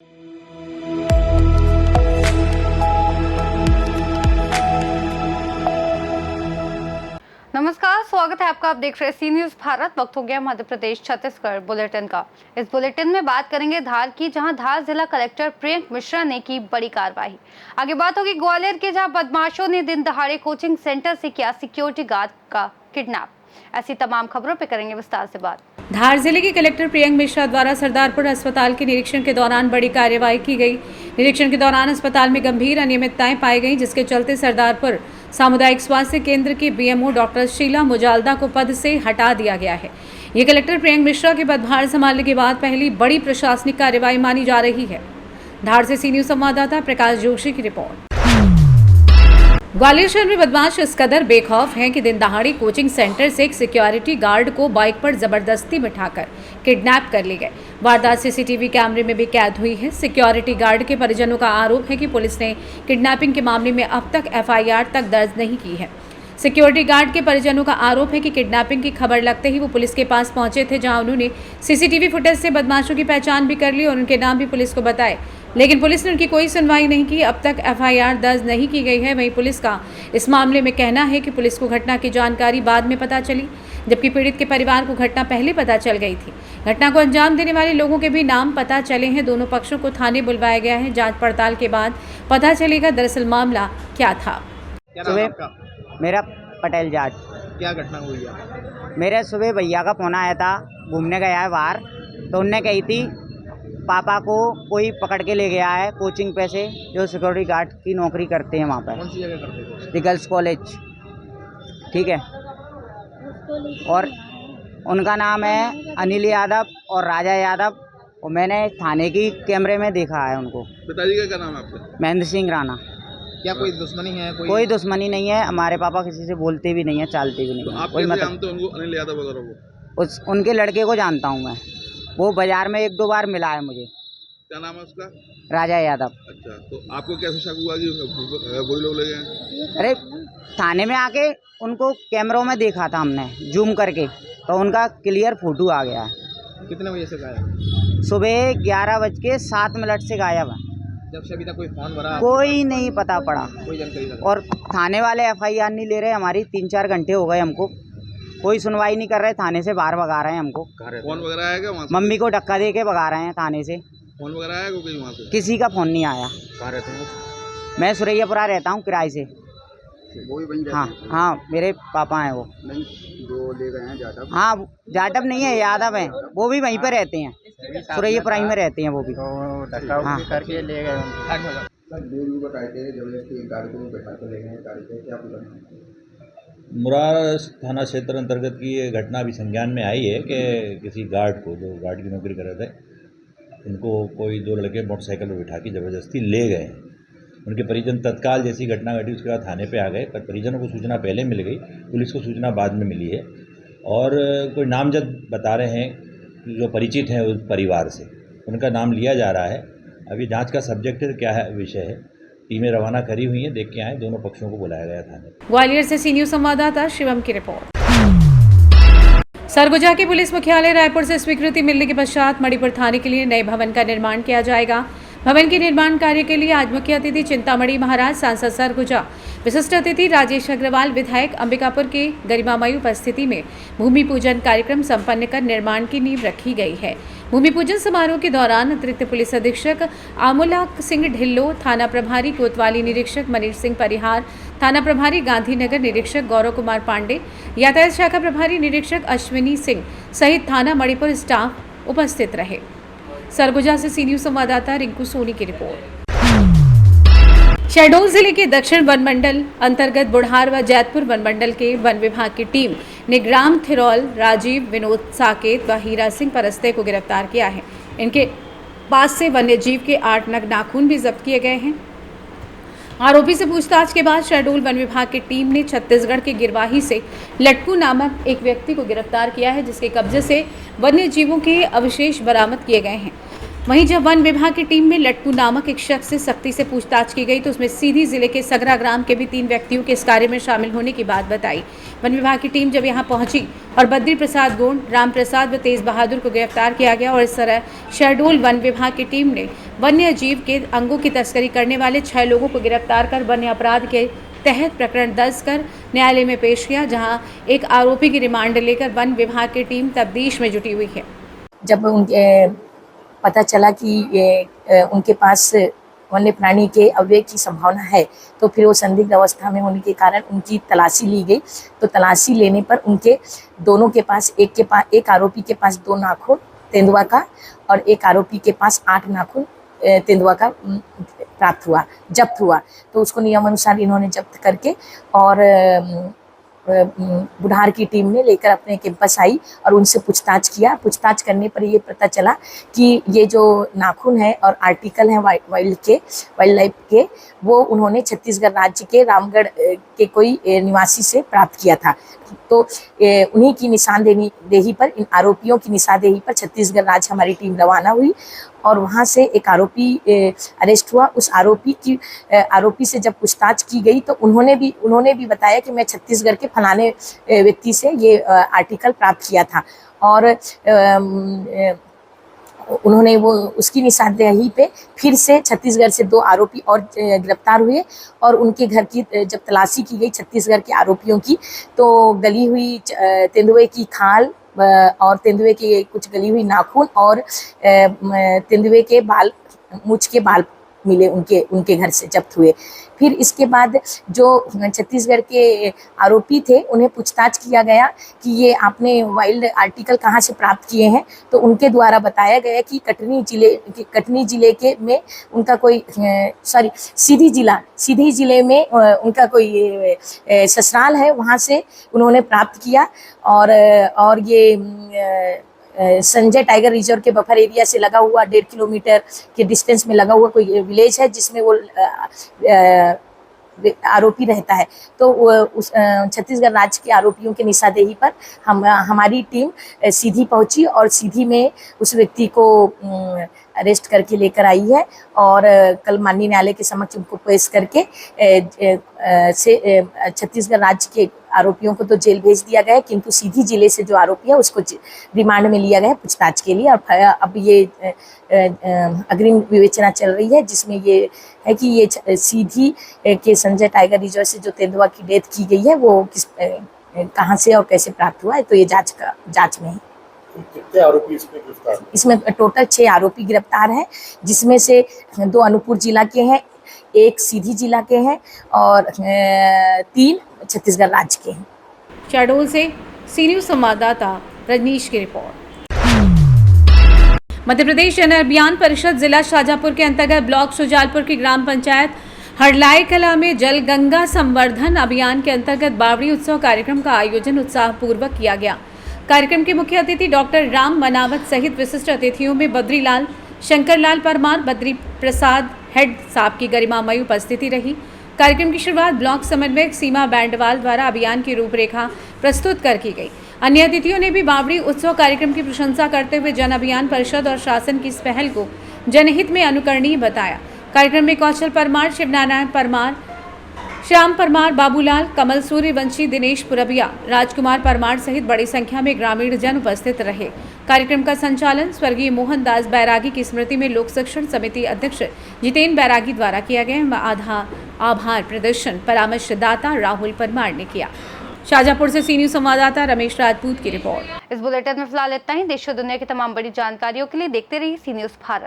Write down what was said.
नमस्कार, स्वागत है आपका। आप देख रहे हैं सी न्यूज भारत। वक्त हो गया मध्य प्रदेश छत्तीसगढ़ बुलेटिन का। इस बुलेटिन में बात करेंगे धार की, जहां धार जिला कलेक्टर प्रियंक मिश्रा ने की बड़ी कार्रवाई। आगे बात होगी ग्वालियर के, जहां बदमाशों ने दिन दहाड़े कोचिंग सेंटर से किया सिक्योरिटी गार्ड का किडनैप। ऐसी तमाम खबरों पे करेंगे विस्तार से बात। धार जिले के कलेक्टर प्रियंक मिश्रा द्वारा सरदारपुर अस्पताल के निरीक्षण के दौरान बड़ी कार्रवाई की गई। निरीक्षण के दौरान अस्पताल में गंभीर अनियमितताएं पाई गई, जिसके चलते सरदारपुर सामुदायिक स्वास्थ्य केंद्र की बीएमओ डॉक्टर शीला मुजालदा को पद से हटा दिया गया है। ये कलेक्टर प्रियंक मिश्रा के पदभार संभालने के बाद पहली बड़ी प्रशासनिक कार्रवाई मानी जा रही है। धार से सी न्यूज संवाददाता प्रकाश जोशी की रिपोर्ट। ग्वालियर शहर में बदमाश इस कदर बेखौफ हैं कि दिन दहाड़ी कोचिंग सेंटर से एक सिक्योरिटी गार्ड को बाइक पर जबरदस्ती बिठाकर किडनैप कर ले गए। वारदात सीसीटीवी कैमरे में भी कैद हुई है। सिक्योरिटी गार्ड के परिजनों का आरोप है कि पुलिस ने किडनैपिंग के मामले में अब तक एफआईआर तक दर्ज नहीं की है। सिक्योरिटी गार्ड के परिजनों का आरोप है कि किडनैपिंग की खबर लगते ही वो पुलिस के पास पहुंचे थे, जहां उन्होंने सीसीटीवी फुटेज से बदमाशों की पहचान भी कर ली और उनके नाम भी पुलिस को बताए, लेकिन पुलिस ने उनकी कोई सुनवाई नहीं की। अब तक एफआईआर दर्ज नहीं की गई है। वहीं पुलिस का इस मामले में कहना है कि पुलिस को घटना की जानकारी बाद में पता चली, जबकि पीड़ित के परिवार को घटना पहले पता चल गई थी। घटना को अंजाम देने वाले लोगों के भी नाम पता चले हैं। दोनों पक्षों को थाने बुलवाया गया है। जांच पड़ताल के बाद पता चलेगा दरअसल मामला क्या था। मेरा पटेल जाट। क्या घटना हुई है? मेरे सुबह भैया का फोन आया था, घूमने गया है बाहर, तो उनने कही थी पापा को कोई पकड़ के ले गया है कोचिंग पे से, जो सिक्योरिटी गार्ड की नौकरी करते हैं वहाँ पर। कौन सी जगह करते थे? गर्ल्स कॉलेज, ठीक है। और उनका नाम है अनिल यादव और राजा यादव, और मैंने थाने की कैमरे में देखा है उनको। पिताजी का क्या नाम है आपके? महेंद्र सिंह राणा। क्या कोई दुश्मनी है? कोई दुश्मनी नहीं है। हमारे पापा किसी से बोलते भी नहीं है, चालते भी नहीं तो है। आप कोई कैसे मतलब जानते हो उनको, अनिल यादव वगैरह को? उनके लड़के को जानता हूँ मैं। वो बाजार में 1-2 बार मिला है मुझे। क्या नाम है उसका? राजा यादव। अच्छा, तो आपको कैसे शक हुआ कि वही लोग ले गए? अरे थाने में आके उनको कैमरों में देखा था हमने जूम करके, तो उनका क्लियर फोटो आ गया है। कितने बजे से गायब? सुबह 11:07 से गायब है। जब से अभी तक कोई फोन भरा? कोई नहीं पता पड़ा, कोई जानकारी नहीं। और थाने वाले एफआईआर नहीं ले रहे हमारी। 3-4 घंटे हो गए हमको, कोई सुनवाई नहीं कर रहे। थाने से बाहर भगा रहे हैं हमको। फोन वगैरह आएगा वहाँ से? मम्मी को धक्का दे के भगा रहे हैं थाने से। फोन वगैरह आएगा कोई वहाँ से? किसी का फोन नहीं आया। कहाँ रहते हैं? मैं सुरैयापुरा रहता हूँ किराए से। वो भी वहीं रहते हाँ हैं? हाँ, मेरे पापा हैं वो। नहीं, जो ले गए हैं जाटव? हाँ, जाटव नहीं है, यादव हैं। वो भी वहीं पर रहते हैं, सुरैयापुरा ही में रहते हैं वो भी। हाँ, करके ले गए। लोग बताए थे जबरदस्ती गाड़ी को बैठा कर ले गए गाड़ी पे, क्या पूरा? मुरार थाना क्षेत्र अंतर्गत की ये घटना अभी संज्ञान में आई है कि किसी गार्ड को, जो गार्ड की नौकरी कर रहे थे, उनको कोई 2 लड़के मोटरसाइकिल पर बिठा के ज़बरदस्ती ले गए। उनके परिजन तत्काल जैसी घटना घटी उसके बाद थाने पे आ गए, पर परिजनों को सूचना पहले मिल गई, पुलिस को सूचना बाद में मिली है। और कोई नामजद बता रहे हैं जो परिचित हैं उस परिवार से, उनका नाम लिया जा रहा है। अभी जांच का सब्जेक्ट क्या है, विषय है, टीमें रवाना करी हुई हैं, देख के आए। दोनों पक्षों को बुलाया गया थाने। ग्वालियर से सी न्यूज संवाददाता शिवम की रिपोर्ट। सरगुजा के पुलिस मुख्यालय रायपुर से स्वीकृति मिलने के पश्चात मणिपुर थाने के लिए नए भवन का निर्माण किया जाएगा। भवन के निर्माण कार्य के लिए आज मुख्य अतिथि चिंतामणि महाराज, सांसद सरगुजा, विशिष्ट अतिथि राजेश अग्रवाल, विधायक अंबिकापुर के गरिमामयी उपस्थिति में भूमि पूजन कार्यक्रम संपन्न कर निर्माण की नींव रखी गई है। भूमि पूजन समारोह के दौरान अतिरिक्त पुलिस अधीक्षक आमोला सिंह ढिल्लो, थाना प्रभारी कोतवाली निरीक्षक मनीष सिंह परिहार, थाना प्रभारी गांधीनगर निरीक्षक गौरव कुमार पांडे, यातायात शाखा प्रभारी निरीक्षक अश्विनी सिंह सहित थाना मणिपुर स्टाफ उपस्थित रहे। सरगुजा से सी न्यूज संवाददाता रिंकू सोनी की रिपोर्ट। शहडोल जिले के दक्षिण वन मंडल अंतर्गत बुढ़ार व जैतपुर वन मंडल के वन विभाग की टीम ने ग्राम थिरौल, राजीव, विनोद साकेत व हीरा सिंह परस्ते को गिरफ्तार किया है। इनके पास से वन्य जीव के 8 नग नाखून भी जब्त किए गए हैं। आरोपी से पूछताछ के बाद शहडोल वन विभाग की टीम ने छत्तीसगढ़ के गिरवाही से लटकू नामक एक व्यक्ति को गिरफ्तार किया है, जिसके कब्जे से वन्य जीवों के अवशेष बरामद किए गए हैं। वहीं जब वन विभाग की टीम में लट्टू नामक एक शख्स से सख्ती से पूछताछ की गई तो उसमें सीधी जिले के सगरा ग्राम के भी 3 व्यक्तियों के इस कार्य में शामिल होने की बात बताई। वन विभाग की टीम जब यहां पहुंची और बद्री प्रसाद गोंड, राम प्रसाद व तेज बहादुर को गिरफ्तार किया गया और इस तरह शहडोल वन विभाग की टीम ने वन्य जीव के अंगों की तस्करी करने वाले 6 लोगों को गिरफ्तार कर वन्य अपराध के तहत प्रकरण दर्ज कर न्यायालय में पेश किया, जहां एक आरोपी की रिमांड लेकर वन विभाग की टीम तफ्तीश में जुटी हुई है। जब उनके पता चला कि उनके पास वन्य प्राणी के अवयव की संभावना है तो फिर वो संदिग्ध अवस्था में होने के कारण उनकी तलाशी ली गई। तो तलाशी लेने पर उनके दोनों के पास एक आरोपी के पास 2 नाखून तेंदुआ का और एक आरोपी के पास 8 नाखून तेंदुआ का जब्त हुआ। तो उसको नियमानुसार इन्होंने जब्त करके और बुढ़ार की टीम ने लेकर अपने कैंपस आई और उनसे पूछताछ किया। पूछताछ करने पर ये पता चला कि ये जो नाखून है और आर्टिकल हैं वाइल्ड लाइफ के, वो उन्होंने छत्तीसगढ़ राज्य के रामगढ़ के कोई निवासी से प्राप्त किया था। तो उन्हीं की निशानदेही पर, इन आरोपियों की निशानदेही पर छत्तीसगढ़ राज्य हमारी टीम रवाना हुई और वहाँ से एक आरोपी अरेस्ट हुआ। उस आरोपी से जब पूछताछ की गई तो उन्होंने भी बताया कि मैं छत्तीसगढ़ के फलाने व्यक्ति से ये आर्टिकल प्राप्त किया था और उन्होंने वो उसकी निशानदेही पे फिर से छत्तीसगढ़ से 2 आरोपी और गिरफ्तार हुए और उनके घर की जब तलाशी की गई छत्तीसगढ़ के आरोपियों की तो गली हुई तेंदुए की खाल और तेंदुए के कुछ गली हुई नाखून और तेंदुए के मूंछ के बाल मिले, उनके घर से जब्त हुए। फिर इसके बाद जो छत्तीसगढ़ के आरोपी थे उन्हें पूछताछ किया गया कि ये आपने वाइल्ड आर्टिकल कहाँ से प्राप्त किए हैं। तो उनके द्वारा बताया गया कि कटनी जिले के में उनका कोई सीधी जिले में उनका कोई ससुराल है, वहाँ से उन्होंने प्राप्त किया और ये संजय टाइगर रिजर्व के बफर एरिया से लगा हुआ 1.5 किलोमीटर के डिस्टेंस में लगा हुआ कोई विलेज है जिसमें वो आरोपी रहता है। तो उस छत्तीसगढ़ राज्य के आरोपियों के निशानदेही पर हमारी टीम सीधी पहुंची और सीधी में उस व्यक्ति को अरेस्ट करके लेकर आई है और कल माननीय न्यायालय के समक्ष उनको पेश करके छत्तीसगढ़ राज्य के आरोपियों को तो जेल भेज दिया गया है, किंतु सीधी जिले से जो आरोपी है उसको रिमांड में लिया गया है पूछताछ के लिए। और अब ये अग्रिम विवेचना चल रही है जिसमें ये है कि ये सीधी के संजय टाइगर रिजर्व से जो तेंदुआ की डेथ की गई है वो कहाँ से और कैसे प्राप्त हुआ है, तो ये जांच में है। कितने आरोपी इसमें गिरफ्तार? इसमें टोटल 6 आरोपी गिरफ्तार हैं, जिसमें से 2 अनूपपुर जिला के हैं, 1 सीधी जिला के हैं और 3 छत्तीसगढ़ राज्य के हैं। शहडोल से सी न्यूज़ संवाददाता रजनीश की रिपोर्ट। मध्य प्रदेश जन अभियान परिषद जिला शाजापुर के अंतर्गत ब्लॉक शुजालपुर की ग्राम पंचायत हरलाई कला में जल गंगा संवर्धन अभियान के अंतर्गत बावड़ी उत्सव कार्यक्रम का आयोजन उत्साहपूर्वक किया गया। कार्यक्रम के मुख्य अतिथि डॉक्टर राम मनावत सहित विशिष्ट अतिथियों में बद्रीलाल, शंकरलाल परमार, बद्री प्रसाद हेड साहब की गरिमामयी उपस्थिति रही। कार्यक्रम की शुरुआत ब्लॉक समन्वयक सीमा बैंडवाल द्वारा अभियान की रूपरेखा प्रस्तुत कर की गई। अन्य अतिथियों ने भी बावड़ी उत्सव कार्यक्रम की प्रशंसा करते हुए जन अभियान परिषद और शासन की इस पहल को जनहित में अनुकरणीय बताया। कार्यक्रम में कौशल परमार, शिवनारायण परमार, श्याम परमार, बाबूलाल, कमल सूर्यवंशी, दिनेश पुरबिया, राजकुमार परमार सहित बड़ी संख्या में ग्रामीण जन उपस्थित रहे। कार्यक्रम का संचालन स्वर्गीय मोहन दास बैरागी की स्मृति में लोक शिक्षण समिति अध्यक्ष जितेंद्र बैरागी द्वारा किया गया। आभार प्रदर्शन परामर्शदाता राहुल परमार ने किया। शाजापुर से सी न्यूज़ संवाददाता रमेश राजपूत की रिपोर्ट। इस बुलेटिन में फिलहाल इतना ही। देश और दुनिया की तमाम बड़ी जानकारियों के लिए देखते रहिए सी न्यूज़ भारत।